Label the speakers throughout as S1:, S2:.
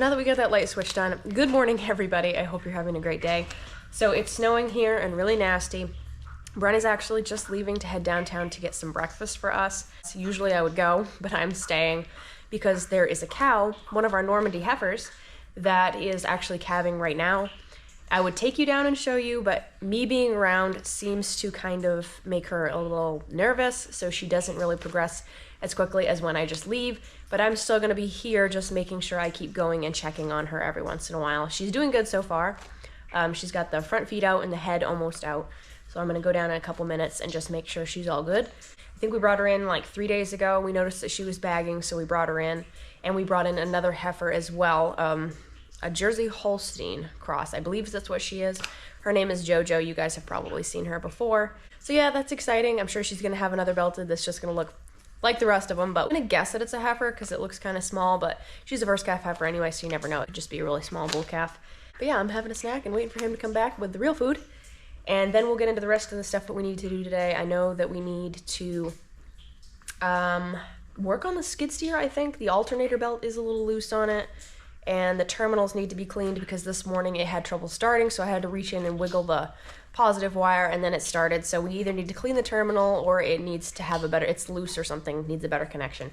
S1: now that we got that light switched on, good morning everybody. I hope you're having a great day. So it's snowing here and really nasty. Brenna's actually just leaving to head downtown to get some breakfast for us. So usually I would go, but I'm staying because there is a cow, one of our Normandy heifers, that is actually calving right now. I would take you down and show you, but me being around seems to kind of make her a little nervous, so she doesn't really progress as quickly as when I just leave. But I'm still gonna be here just making sure I keep going and checking on her every once in a while. She's doing good so far. She's got the front feet out and the head almost out. So I'm gonna go down in a couple minutes and just make sure she's all good. I think we brought her in like 3 days ago. We noticed that she was bagging, so we brought her in. And we brought in another heifer as well, a Jersey Holstein cross. I believe that's what she is. Her name is JoJo. You guys have probably seen her before. So yeah, that's exciting. I'm sure she's gonna have another belted that's just gonna look like the rest of them, but I'm gonna guess that it's a heifer because it looks kind of small, but she's a first calf heifer anyway, so you never know. It could just be a really small bull calf. But yeah, I'm having a snack and waiting for him to come back with the real food. And then we'll get into the rest of the stuff that we need to do today. I know that we need to work on the skid steer, I think. The alternator belt is a little loose on it. And the terminals need to be cleaned because this morning it had trouble starting, so I had to reach in and wiggle the positive wire and then it started. So we either need to clean the terminal or it needs to have a better, it's loose or something, needs a better connection.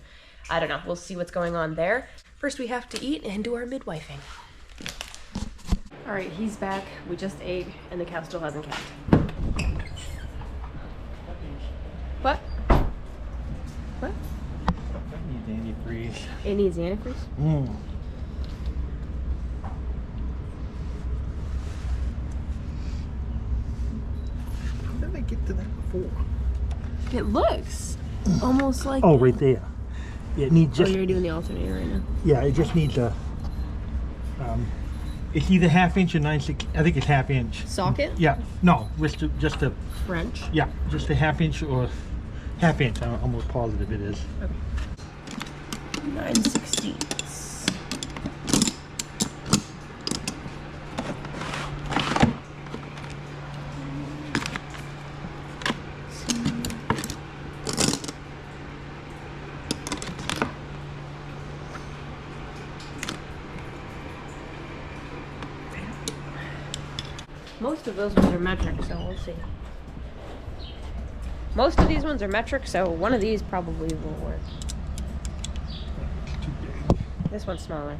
S1: I don't know, we'll see what's going on there. First we have to eat and do our midwifing. All right, he's back. We just ate and the cow still hasn't calved. What? What?
S2: It needs antifreeze.
S1: It needs antifreeze?
S2: How did I get to that before?
S1: It looks almost like...
S2: Oh, right there. It needs just...
S1: Oh, you're doing the alternator right now?
S2: Yeah, it just needs a... it's either half-inch or 9/6. I think it's half-inch.
S1: Socket?
S2: Yeah. No, just a...
S1: Wrench?
S2: Yeah, just a half-inch or... Half-inch, I'm almost positive it is.
S1: Okay. 9/16. Most of those ones are metric, so we'll see. Most of these ones are metric, so one of these probably will work.
S2: It's too big.
S1: This one's smaller.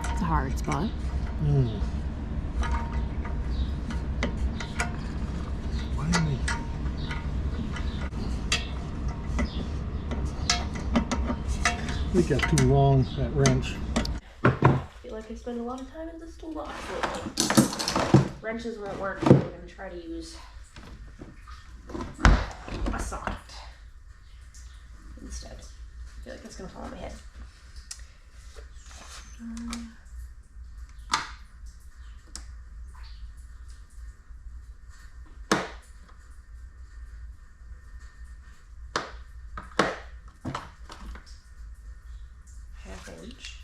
S1: It's a hard spot.
S2: I think that's too long, that wrench.
S1: I feel like I spend a lot of time in this toolbox lately. Wrenches won't work, so we're going to try to use a socket instead. I feel like it's going to fall on my head. Inch.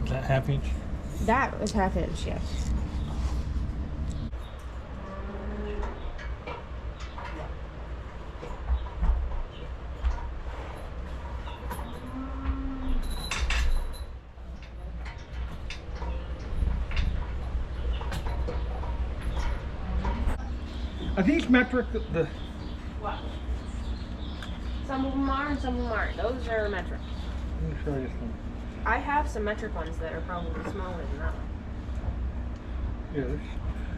S2: Is that half-inch?
S1: That is half-inch, yes.
S2: Are these metric?
S1: What? Some of them are and some of them aren't. Those are metric.
S2: Let me try this one.
S1: I have some metric ones that are probably smaller than that one.
S2: Yeah.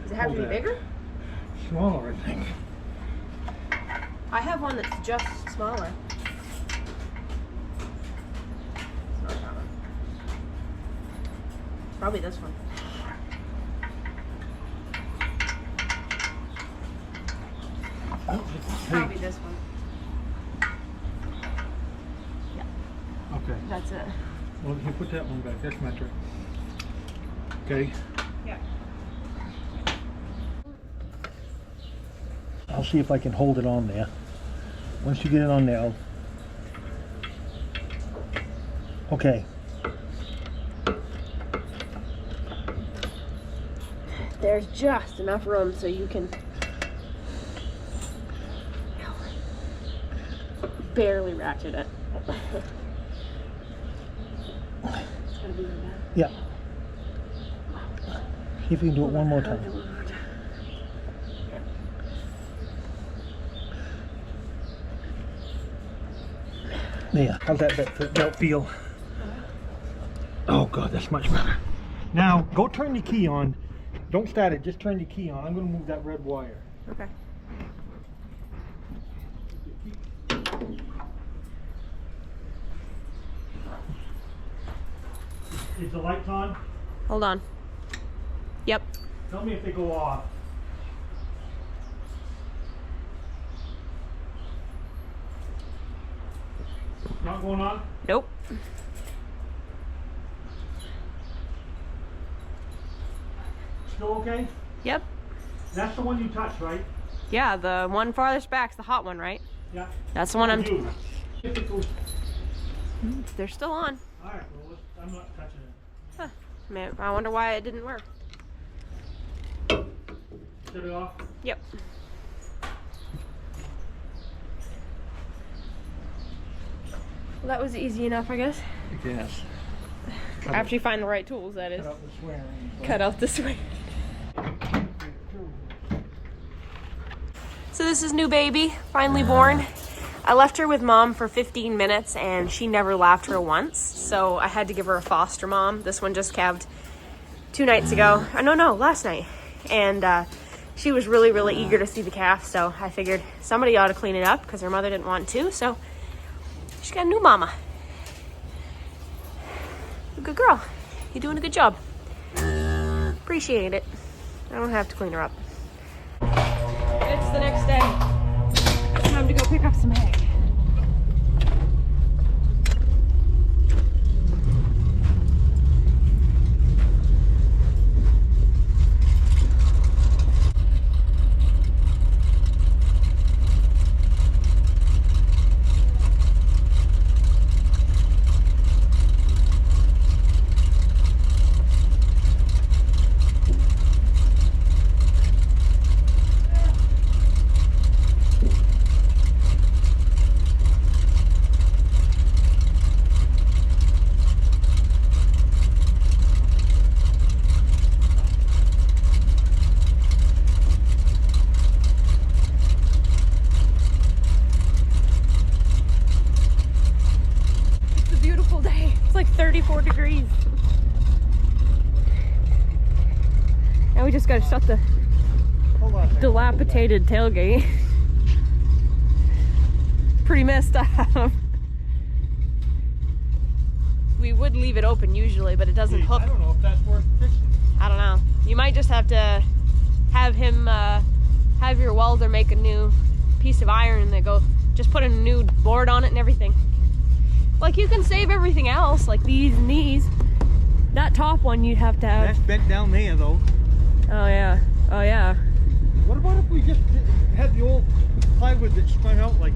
S1: Does it have to be bigger?
S2: Smaller, I think.
S1: I have one that's just smaller. It's not that one. Probably this one. Probably this one. Yeah.
S2: Okay.
S1: That's it.
S2: Well, you put that one back. That's metric. Okay.
S1: Yeah.
S2: I'll see if I can hold it on there. Once you get it on there, okay.
S1: There's just enough room so you can barely ratchet it. It's gonna be really bad.
S2: Yeah. See if you can do it one more time. There. How's that belt feel? Oh God, that's much better. Now go turn the key on. Don't start it. Just turn the key on. I'm going to move that red wire.
S1: Okay.
S2: Is the lights on?
S1: Hold on. Yep.
S2: Tell me if they go off. Not going on?
S1: Nope.
S2: Still okay?
S1: Yep.
S2: That's the one you touched, right?
S1: Yeah, the one farthest back's the hot one, right?
S2: Yeah.
S1: That's the one I'm...
S2: If it goes...
S1: They're still on.
S2: Alright, well, I'm not touching it.
S1: Huh. Man, I wonder why it didn't work.
S2: Shut it off?
S1: Yep. Well, that was easy enough, I guess.
S2: Yes.
S1: After you find the right tools, that is.
S2: Cut out the swearing.
S1: Cut out the swearing. So this is new baby, finally born. I left her with mom for 15 minutes and she never laughed her once. So I had to give her a foster mom. This one just calved 2 nights ago. No, last night. And she was really, really eager to see the calf. So I figured somebody ought to clean it up because her mother didn't want to. So she got a new mama. Good girl. You're doing a good job. Appreciate it. I don't have to clean her up. It's the next day. Time to go pick up some hay. It's a beautiful day. It's like 34 degrees. Now we just gotta shut the dilapidated tailgate. Pretty messed up. We would leave it open usually, but it doesn't hook.
S2: I don't know if that's worth fixing.
S1: I don't know. You might just have to have him, have your welder make a new piece of iron that just put a new board on it and everything. Like you can save everything else, like these and these. That top one you'd have to have.
S2: That's bent down there though.
S1: Oh yeah. Oh yeah.
S2: What about if we just had the old plywood that sprung out like...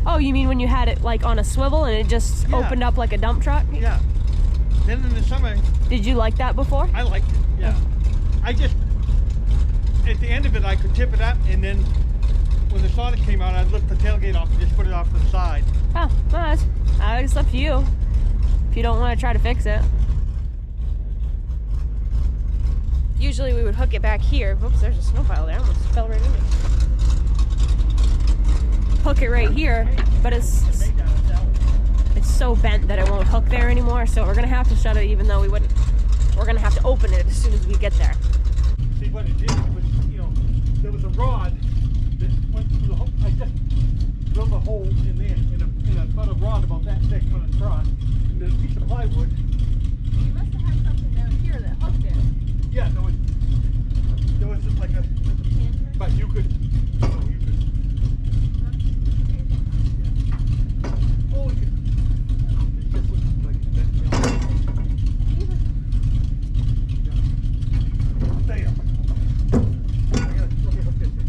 S1: Oh, you mean when you had it like on a swivel and it just opened up like a dump truck?
S2: Yeah. Then in the summer...
S1: Did you like that before?
S2: I liked it, yeah. I just... At the end of it I could tip it up and then when the solder came out I'd lift the tailgate off and just put it off to the side.
S1: Oh, well, it's up to you. If you don't want to try to fix it. Usually we would hook it back here. Whoops, there's a snow pile there. I almost fell right in it. Hook it right here, but it's so bent that it won't hook there anymore. So we're gonna have to shut it, even though we wouldn't. We're gonna have to open it as soon as we get there.
S2: See what it did was, you know, there was a rod that went through the hole. I just drilled a hole in there in a rod about that thick on the truck, and then a piece of plywood.
S1: You must have had something down here that hooked it.
S2: Yeah, there was just like a, but you could, oh, you could, it just looks like that, you know. Stay up. Let me hook this in.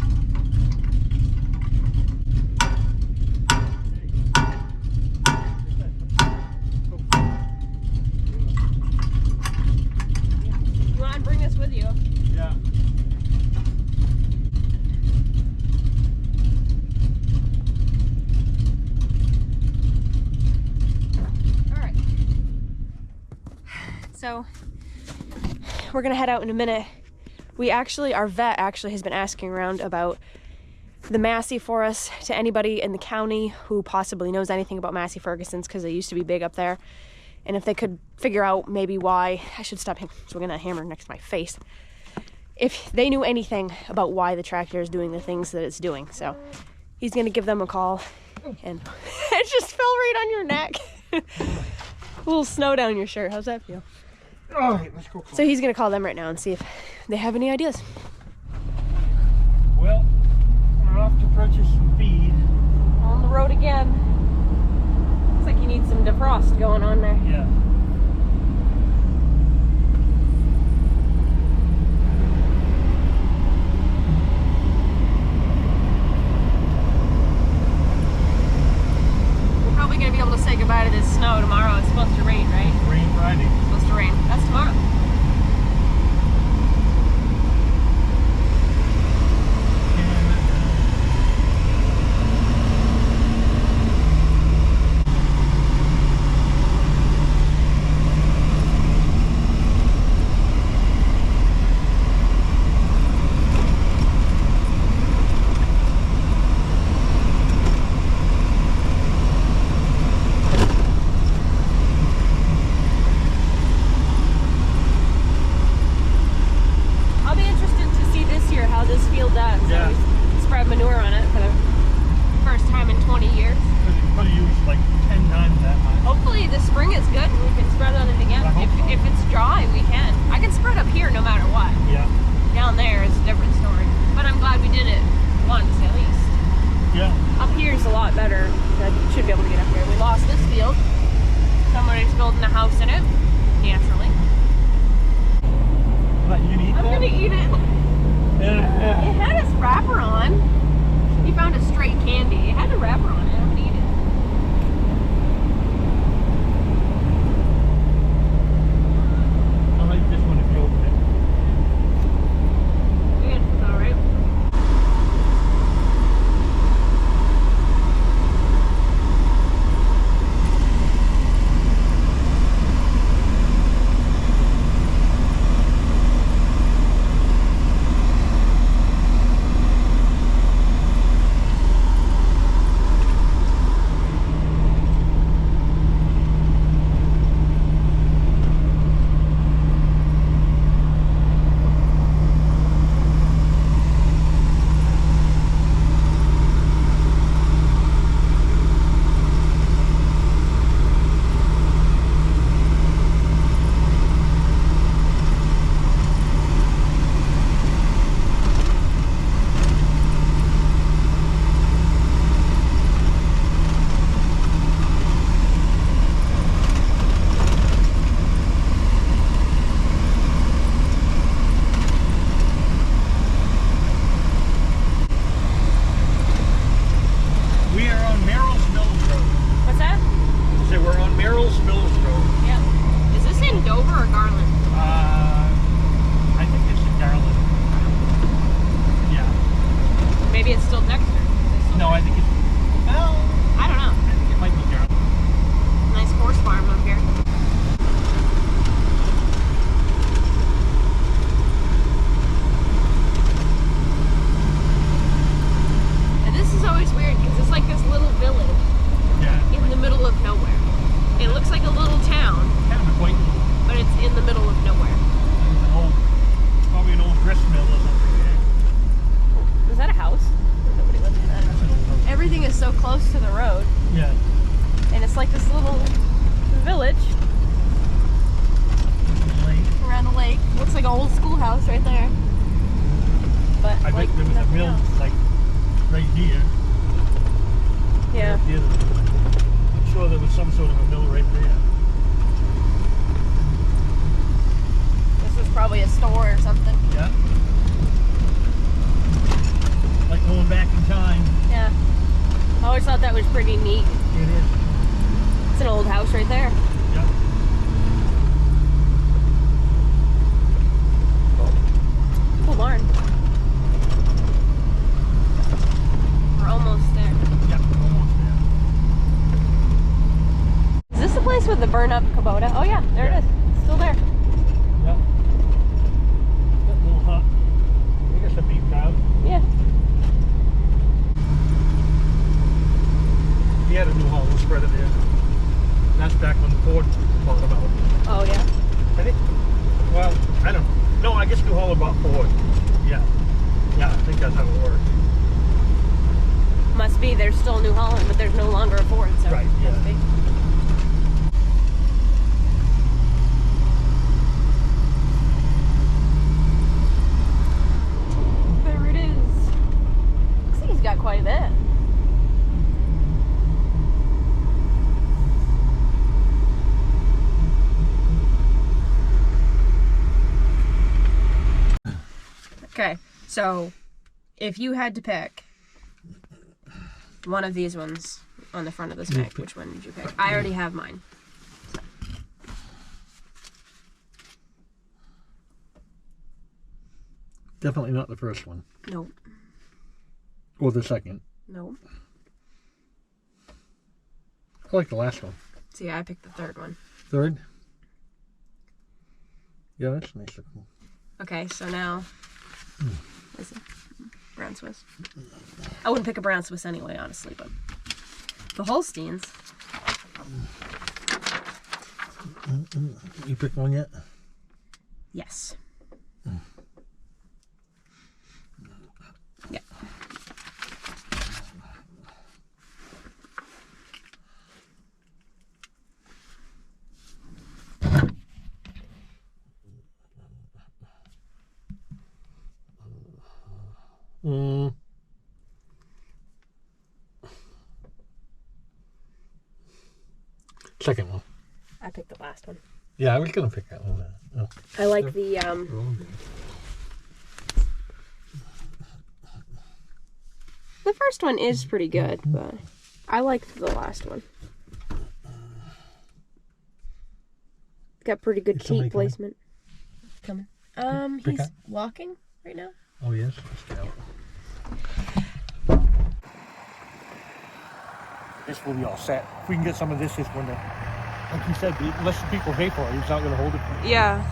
S1: So we're gonna head out in a minute. Our vet actually has been asking around about the Massey for us to anybody in the county who possibly knows anything about Massey Ferguson's, because they used to be big up there. And if they could figure out maybe why, I should stop swinging that hammer next to my face. If they knew anything about why the tractor is doing the things that it's doing. So he's gonna give them a call, and it just fell right on your neck. A little snow down your shirt. How's that feel?
S2: All right, let's go.
S1: So he's gonna call them right now and see if they have any ideas.
S2: Well, we're off to purchase some feed.
S1: On the road again. Looks like you need some defrost going on there.
S2: Yeah.
S1: We're probably gonna be able to say goodbye to this snow tomorrow. It's supposed to rain, right?
S2: Rain Friday.
S1: It's supposed to rain. That's tomorrow.
S2: Yeah.
S1: Spread manure on it for the first time in 20 years.
S2: Probably use like 10 times that much.
S1: Hopefully the spring is good and we can spread on it again. If it's dry, we can. I can spread up here no matter what.
S2: Yeah.
S1: Down there is a different story. But I'm glad we did it once at least.
S2: Yeah.
S1: Up here is a lot better. I should be able to get up here. We lost this field. Somebody's building a house in it, naturally.
S2: But you need
S1: I'm
S2: that?
S1: gonna eat it. It had its wrapper on. He found a straight candy. It had a wrapper on it. I'm gonna eat it.
S2: I like this one if you open it.
S1: Good. It's all right. With the burn up Kubota. Oh yeah, there it is. It's still there.
S2: had a New Holland spreader there. That's back when Ford bought them out.
S1: Oh, yeah?
S2: I think, well, I don't know. No, I guess New Holland bought Ford. Yeah. Yeah, I think that's how it works.
S1: Must be. There's still New Holland, but there's no longer a Ford, so
S2: Right, yeah.
S1: must be. There it is. Looks like he's got quite a bit. Okay, so if you had to pick one of these ones on the front of this bag, which one did you pick? I already have mine.
S2: Definitely not the first one.
S1: Nope.
S2: Or the second.
S1: Nope.
S2: I like the last one.
S1: See, I picked the third one.
S2: Third? Yeah, that's nice looking.
S1: Okay, so now... Is it brown Swiss? I wouldn't pick a brown Swiss anyway, honestly, but... The Holsteins...
S2: You picked one yet?
S1: Yes. Yeah.
S2: Second one.
S1: I picked the last one.
S2: Yeah, I was gonna pick that one. Oh.
S1: I like the, The first one is pretty good, but I liked the last one. Got pretty good key placement. Coming. He's walking right now.
S2: Oh yes. This will be all set. If we can get some of this window. Like you said, unless the people pay for it, he's not going to hold it.
S1: Yeah.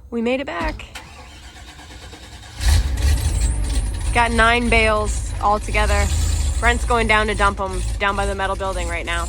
S1: We made it back. Got 9 bales all together. Brent's going down to dump them down by the metal building right now.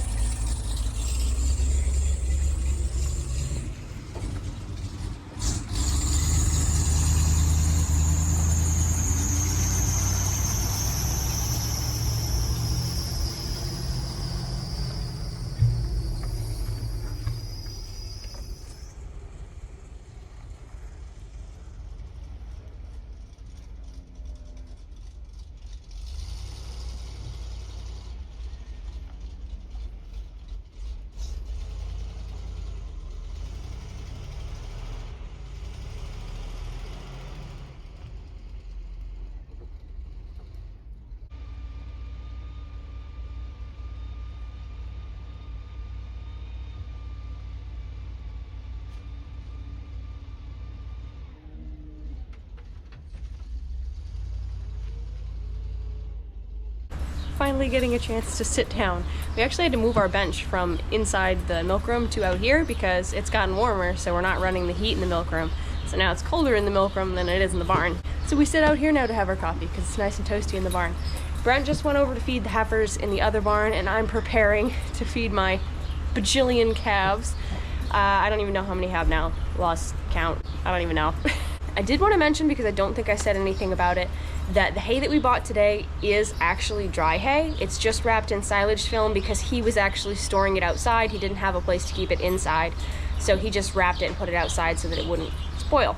S1: Finally getting a chance to sit down. We actually had to move our bench from inside the milk room to out here because it's gotten warmer, so we're not running the heat in the milk room. So now it's colder in the milk room than it is in the barn. So we sit out here now to have our coffee because it's nice and toasty in the barn. Brent just went over to feed the heifers in the other barn, and I'm preparing to feed my bajillion calves. I don't even know how many I have now. Lost count. I don't even know. I did want to mention, because I don't think I said anything about it, that the hay that we bought today is actually dry hay. It's just wrapped in silage film because he was actually storing it outside. He didn't have a place to keep it inside, so he just wrapped it and put it outside so that it wouldn't spoil.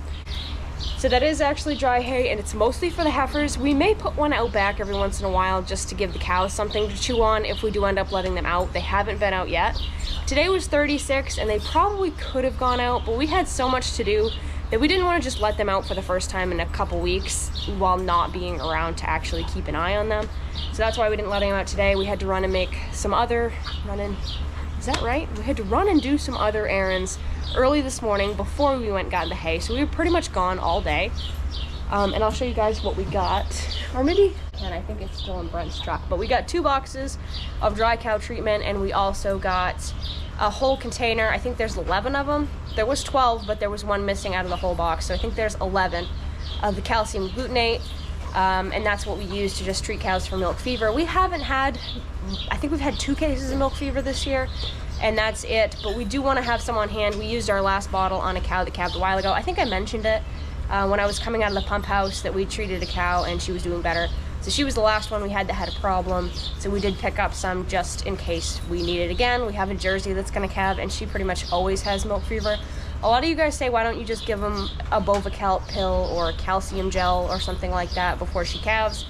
S1: So that is actually dry hay, and it's mostly for the heifers. We may put one out back every once in a while just to give the cows something to chew on if we do end up letting them out. They haven't been out yet. Today was 36, and they probably could have gone out, but we had so much to do that we didn't want to just let them out for the first time in a couple weeks while not being around to actually keep an eye on them. So that's why we didn't let them out today. We had to run and make some other that right? We had to run and do some other errands early this morning before we went and got the hay. So we were pretty much gone all day. And I'll show you guys what we got. Or maybe, and I think it's still in Brent's truck, but we got 2 boxes of dry cow treatment, and we also got a whole container. I think there's 11 of them. There was 12, but there was one missing out of the whole box. So I think there's 11 of the calcium glutamate. And that's what we use to just treat cows for milk fever. We haven't had, I think we've had 2 cases of milk fever this year, and that's it. But we do want to have some on hand. We used our last bottle on a cow that calved a while ago. I think I mentioned it when I was coming out of the pump house that we treated a cow and she was doing better. So she was the last one we had that had a problem. So we did pick up some just in case we need it again. We have a Jersey that's going to calve, and she pretty much always has milk fever. A lot of you guys say, why don't you just give them a Bovacalp pill or a calcium gel or something like that before she calves?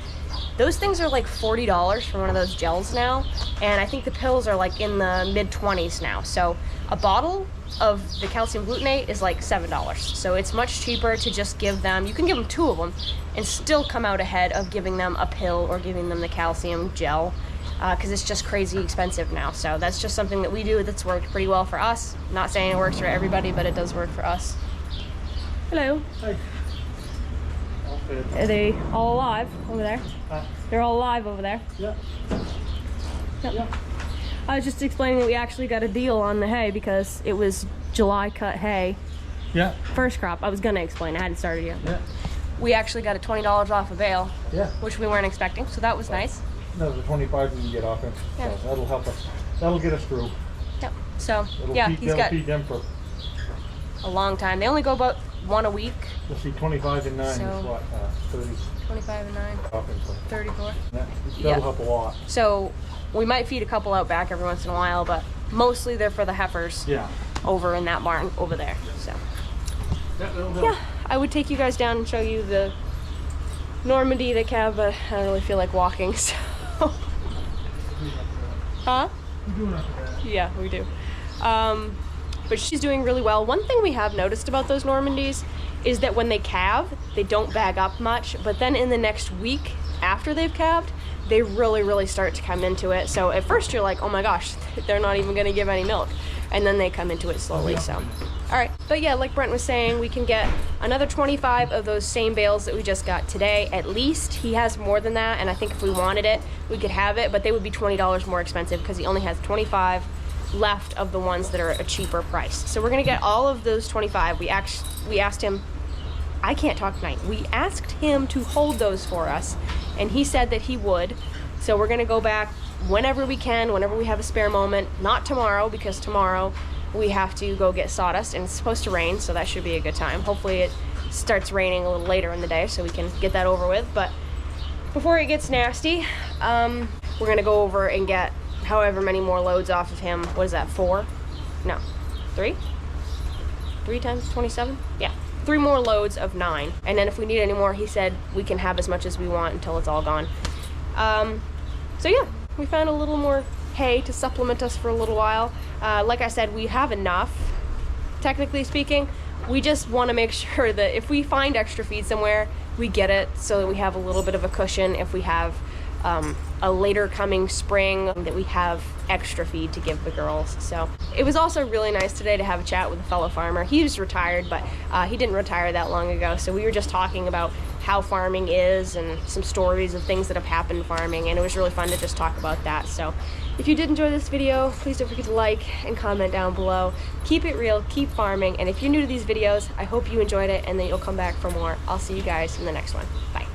S1: Those things are like $40 for one of those gels now, and I think the pills are like in the mid-20s now. So a bottle of the calcium glutamate is like $7. So it's much cheaper to just give them, you can give them 2 of them and still come out ahead of giving them a pill or giving them the calcium gel, because it's just crazy expensive now. So that's just something that we do that's worked pretty well for us. Not saying it works for everybody, but it does work for us. Hello.
S2: Hey.
S1: Are they all alive over there? They're all alive over there?
S2: Yeah.
S1: Yep.
S2: Yeah.
S1: I was just explaining that we actually got a deal on the hay because it was July cut hay.
S2: Yeah.
S1: First crop. I was gonna explain, I hadn't started yet.
S2: Yeah.
S1: We actually got a $20 off a bale.
S2: Yeah.
S1: Which we weren't expecting, so that was nice.
S2: That was a 25 we can get off him.
S1: Yeah.
S2: So that'll help us. That'll get us through.
S1: Yep. So
S2: It'll
S1: yeah,
S2: feed,
S1: he's got
S2: feed them for,
S1: a long time. They only go about 1 a week.
S2: let's see, 25 and 9
S1: So-
S2: is what, 30
S1: 25 and 9,
S2: off him for.
S1: 34.
S2: That'll
S1: Yeah.
S2: help a lot.
S1: So we might feed a couple out back every once in a while, but mostly they're for the heifers
S2: Yeah.
S1: over in that barn over there. So
S2: That'll help.
S1: yeah, I would take you guys down and show you the Normandy they calve, but I don't really feel like walking, so. Huh?
S2: We're doing after that.
S1: Yeah, we do. But she's doing really well. One thing we have noticed about those Normandies is that when they calve, they don't bag up much, but then in the next week after they've calved, they really start to come into it. So at first you're like, oh my gosh, they're not even gonna give any milk. And then they come into it slowly, so. All right, but yeah, like Brent was saying, we can get another 25 of those same bales that we just got today, at least. He has more than that, and I think if we wanted it, we could have it, but they would be $20 more expensive because he only has 25 left of the ones that are a cheaper price. So we're gonna get all of those 25. We asked him, I can't talk tonight. We asked him to hold those for us, and he said that he would. So we're gonna go back whenever we can, whenever we have a spare moment. Not tomorrow, because tomorrow we have to go get sawdust, and it's supposed to rain, so that should be a good time. Hopefully it starts raining a little later in the day so we can get that over with. But before it gets nasty, we're gonna go over and get however many more loads off of him. What is that, 4? No, 3? 3 times 27? Yeah, 3 more loads of 9. And then if we need any more, he said we can have as much as we want until it's all gone. So yeah, we found a little more hay to supplement us for a little while. Like I said, we have enough, technically speaking. We just want to make sure that if we find extra feed somewhere, we get it so that we have a little bit of a cushion if we have a later coming spring, that we have extra feed to give the girls. So it was also really nice today to have a chat with a fellow farmer. He's retired, but he didn't retire that long ago. So we were just talking about how farming is and some stories of things that have happened farming, and it was really fun to just talk about that. So if you did enjoy this video, please don't forget to like and comment down below. Keep it real, keep farming, and if you're new to these videos, I hope you enjoyed it and that you'll come back for more. I'll see you guys in the next one. Bye.